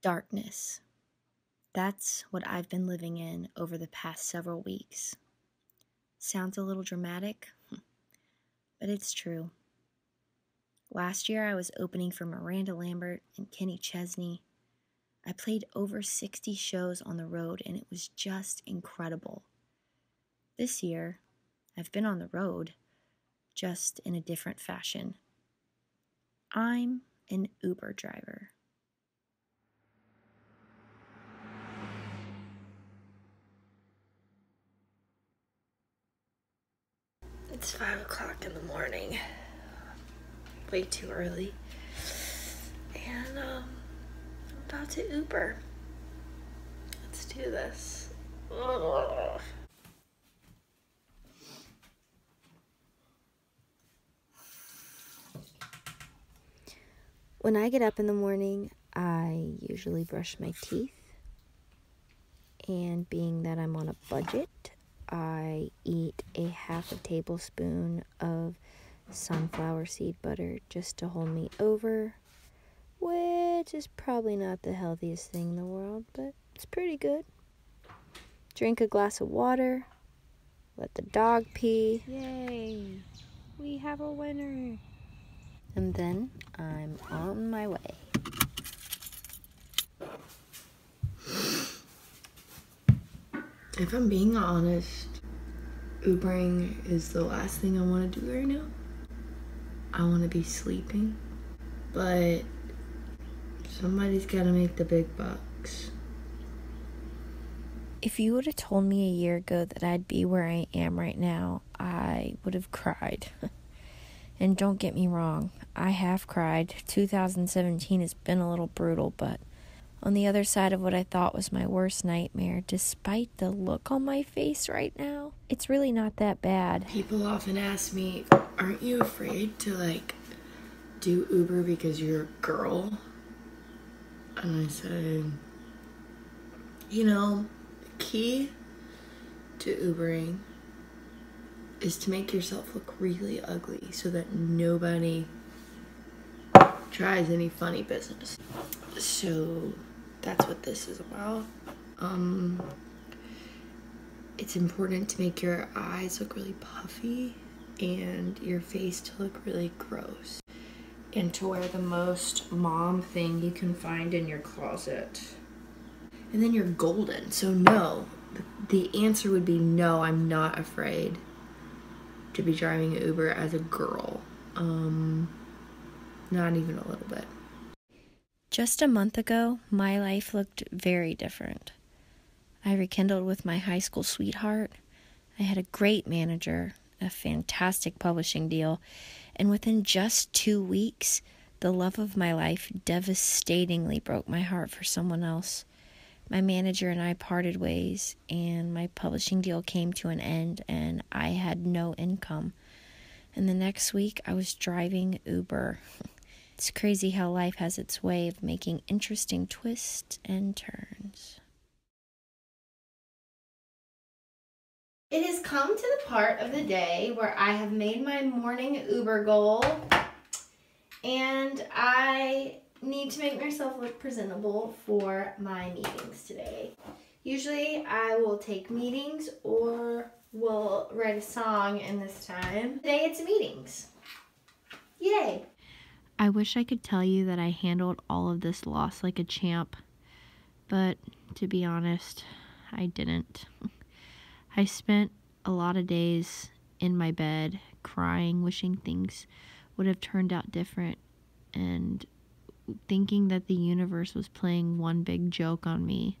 Darkness. That's what I've been living in over the past several weeks. Sounds a little dramatic, but it's true. Last year I was opening for Miranda Lambert and Kenny Chesney. I played over 60 shows on the road and it was just incredible. This year, I've been on the road, just in a different fashion. I'm an Uber driver. It's 5 o'clock in the morning. Way too early. And I'm about to Uber. Let's do this. Ugh. When I get up in the morning, I usually brush my teeth. And being that I'm on a budget, I eat a half a tablespoon of sunflower seed butter just to hold me over, which is probably not the healthiest thing in the world, but it's pretty good. Drink a glass of water, let the dog pee. Yay! We have a winner! And then I'm on my way. If I'm being honest, Ubering is the last thing I want to do right now. I want to be sleeping, but somebody's got to make the big bucks. If you would have told me a year ago that I'd be where I am right now, I would have cried. And don't get me wrong, I have cried. 2017 has been a little brutal, but on the other side of what I thought was my worst nightmare, despite the look on my face right now, it's really not that bad. People often ask me, aren't you afraid to, do Uber because you're a girl? And I said, the key to Ubering is to make yourself look really ugly so that nobody tries any funny business. So that's what this is about. It's important to make your eyes look really puffy and your face to look really gross, and to wear the most mom thing you can find in your closet. And then you're golden. So no, the answer would be no, I'm not afraid to be driving an Uber as a girl. Not even a little bit. Just a month ago, my life looked very different. I rekindled with my high school sweetheart. I had a great manager, a fantastic publishing deal, and within just 2 weeks, the love of my life devastatingly broke my heart for someone else. My manager and I parted ways, and my publishing deal came to an end, and I had no income. And the next week, I was driving Uber. It's crazy how life has its way of making interesting twists and turns. It has come to the part of the day where I have made my morning Uber goal, and I need to make myself look presentable for my meetings today. Usually I will take meetings or will write a song in this time. Today it's meetings. Yay! I wish I could tell you that I handled all of this loss like a champ, but to be honest, I didn't. I spent a lot of days in my bed crying, wishing things would have turned out different, and thinking that the universe was playing one big joke on me.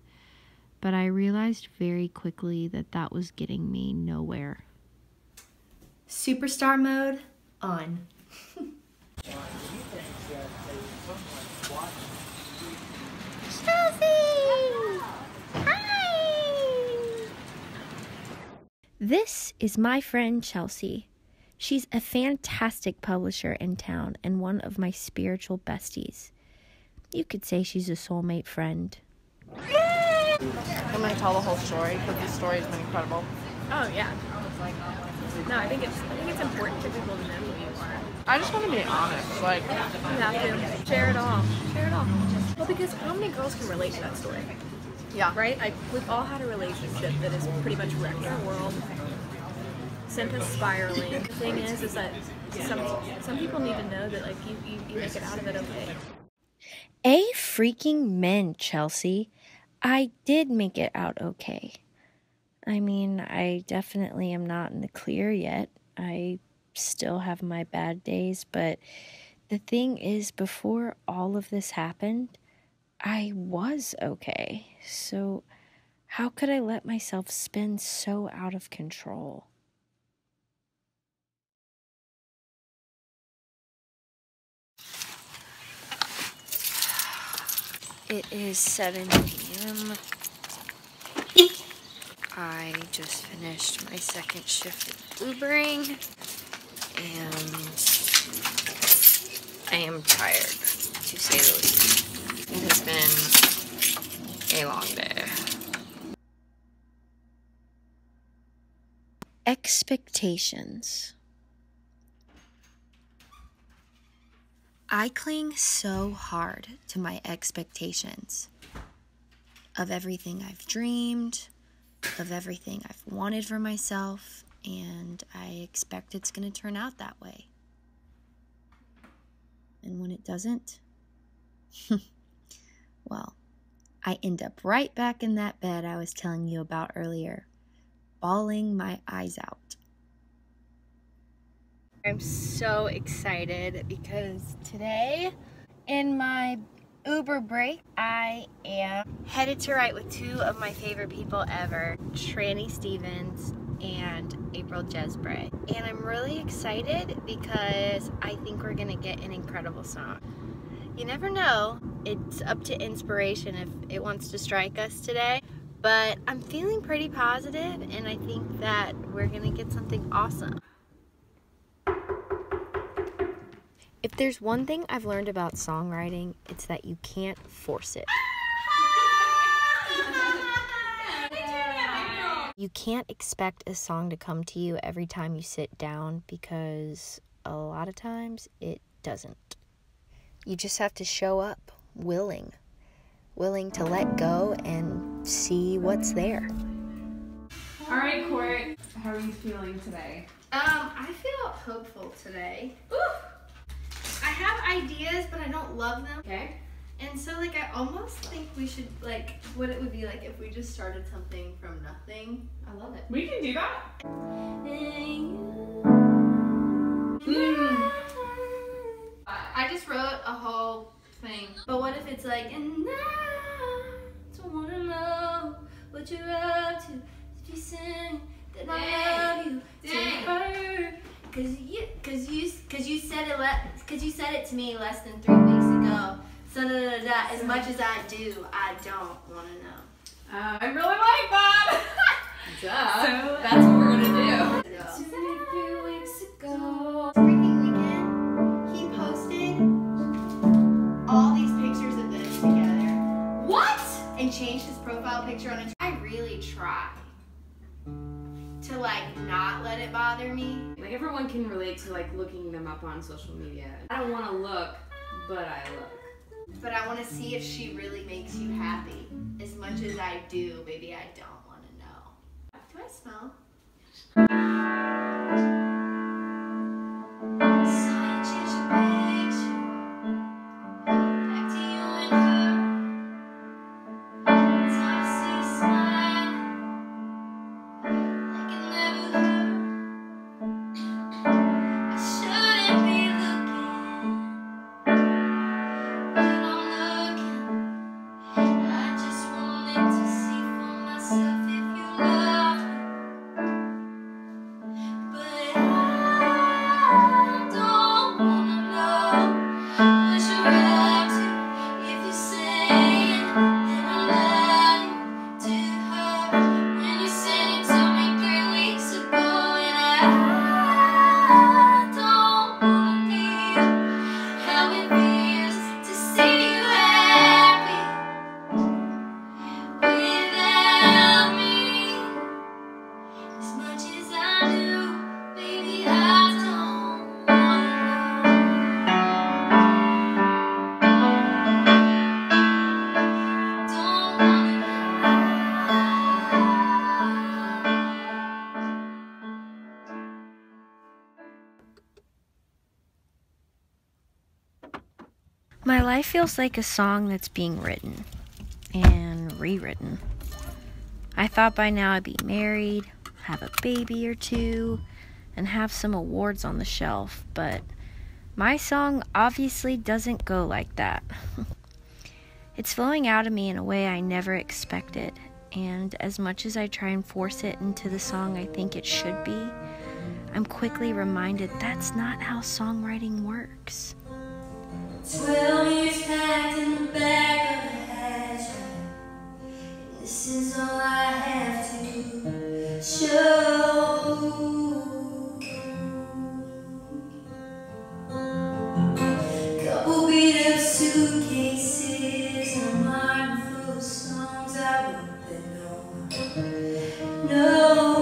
But I realized very quickly that that was getting me nowhere. Superstar mode on. Chelsea! Hi! This is my friend Chelsea. She's a fantastic publisher in town and one of my spiritual besties. You could say she's a soulmate friend. I'm going to tell the whole story because the story has been incredible. Oh yeah. No, I think it's important for people to know who you are. I just want to be honest. You have to share it all. Share it all. Well, because Because how many girls can relate to that story? Yeah. Right? Like, we've all had a relationship that has pretty much wrecked our world, sent us spiraling. The thing is that some people need to know that, like, you make it out of it okay. Freaking men, Chelsea. I did make it out okay. I mean, I definitely am not in the clear yet. I still have my bad days, but the thing is, before all of this happened, I was okay. So how could I let myself spin so out of control? It is 7 p.m. I just finished my second shift of Ubering, and I am tired, to say the least. It has been a long day. Expectations. I cling so hard to my expectations of everything I've dreamed, of everything I've wanted for myself, and I expect it's going to turn out that way. And when it doesn't, well, I end up right back in that bed I was telling you about earlier, bawling my eyes out. I'm so excited because today, in my Uber break, I am headed to write with two of my favorite people ever, Tranny Stevens and April Jesbray. And I'm really excited because I think we're gonna get an incredible song. You never know, it's up to inspiration if it wants to strike us today, but I'm feeling pretty positive and I think that we're gonna get something awesome. If there's one thing I've learned about songwriting, it's that you can't force it. You can't expect a song to come to you every time you sit down because a lot of times it doesn't. You just have to show up, willing to let go and see what's there. All right, Court. How are you feeling today? I feel hopeful today. Ooh. I have ideas, but I don't love them. Okay. And so, like, I almost think we should, like, what it would be like if we just started something from nothing. I love it. We can do that. I just wrote a whole thing. But what if it's like, and I don't want to know what you're up to. If you sing that I love you to her. Cause you said it to me less than 3 weeks ago. So as much as I do, I don't want to know. I really like that. Duh. So that's what we're gonna do. 2 weeks ago, freaking weekend, he posted all these pictures of this together. What? And changed his profile picture on it. I really try to like not let it bother me. Like everyone can relate to like looking them up on social media. I don't want to look, but I look. But I want to see if she really makes you happy. As much as I do, baby, I don't want to know. Do I smell? But life feels like a song that's being written and rewritten. I thought by now I'd be married, have a baby or two, and have some awards on the shelf, but my song obviously doesn't go like that. It's flowing out of me in a way I never expected, and as much as I try and force it into the song I think it should be, I'm quickly reminded that's not how songwriting works. 12 years packed in the back of a hatch, and this is all I have to show. Couple beat up suitcases and a mind full of songs I wouldn't know.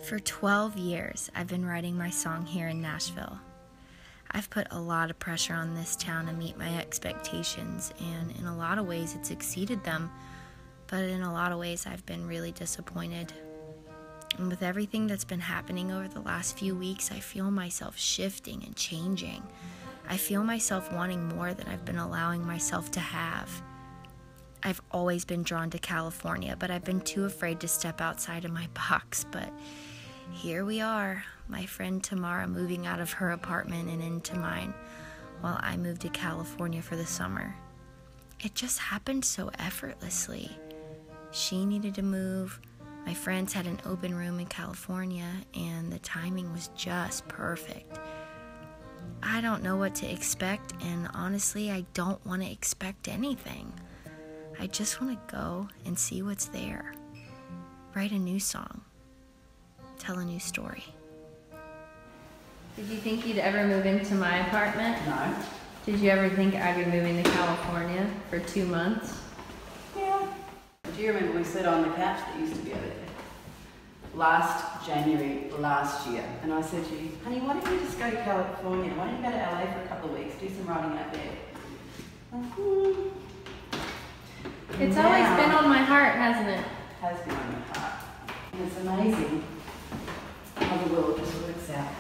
For 12 years, I've been writing my song here in Nashville. I've put a lot of pressure on this town to meet my expectations, and in a lot of ways it's exceeded them, but in a lot of ways I've been really disappointed. And with everything that's been happening over the last few weeks, I feel myself shifting and changing. I feel myself wanting more than I've been allowing myself to have. I've always been drawn to California, but I've been too afraid to step outside of my box. But here we are, my friend Tamara moving out of her apartment and into mine, while I moved to California for the summer. It just happened so effortlessly. She needed to move, my friends had an open room in California, and the timing was just perfect. I don't know what to expect, and honestly, I don't want to expect anything. I just want to go and see what's there. Write a new song. Tell a new story. Did you think you'd ever move into my apartment? No. Did you ever think I'd be moving to California for 2 months? Yeah. Do you remember we sat on the couch that used to be over there? Last January, last year. And I said to you, honey, why don't you just go to California? Why don't you go to LA for a couple of weeks, do some writing out there? It's always been on my heart, hasn't it? Has been on your heart. And it's amazing how the world just works out.